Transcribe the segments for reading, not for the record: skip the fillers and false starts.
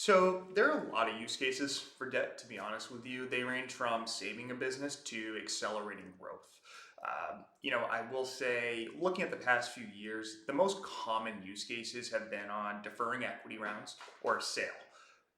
So there are a lot of use cases for debt, to be honest with you. They range from saving a business to accelerating growth. I will say, looking at the past few years, the most common use cases have been on deferring equity rounds or a sale.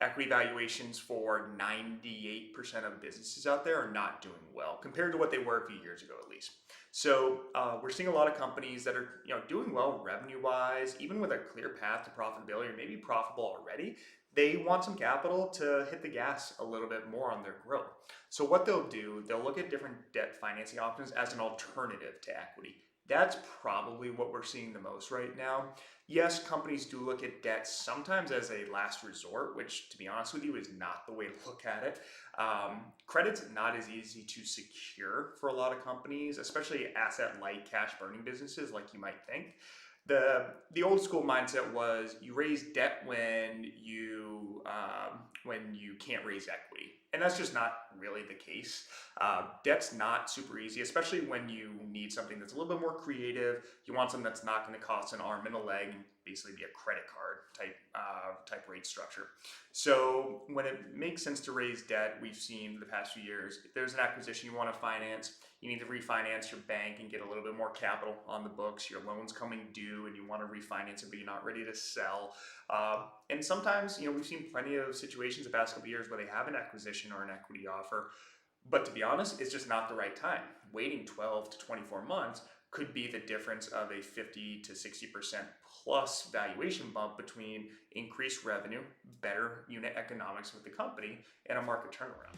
Equity valuations for 98% of businesses out there are not doing well compared to what they were a few years ago, at least. So we're seeing a lot of companies that are doing well revenue wise, even with a clear path to profitability or maybe profitable already. They want some capital to hit the gas a little bit more on their growth. So what they'll do, they'll look at different debt financing options as an alternative to equity. That's probably what we're seeing the most right now. Yes, companies do look at debt sometimes as a last resort, which, to be honest with you, is not the way to look at it. Credit's not as easy to secure for a lot of companies, especially asset light, cash burning businesses, like you might think. The old school mindset was you raise debt when you can't raise equity, and that's just not really the case. Debt's not super easy, especially when you need something that's a little bit more creative. You want something that's not going to cost an arm and a leg and basically be a credit card type rate structure. So when it makes sense to raise debt, we've seen the past few years, if there's an acquisition you want to finance, you need to refinance your bank and get a little bit more capital on the books. Your loan's coming due and you want to refinance it, but you're not ready to sell. And sometimes, we've seen plenty of situations the past couple of years where they have an acquisition or an equity offer, but to be honest, it's just not the right time. Waiting 12 to 24 months could be the difference of a 50 to 60% plus valuation bump between increased revenue, better unit economics with the company, and a market turnaround.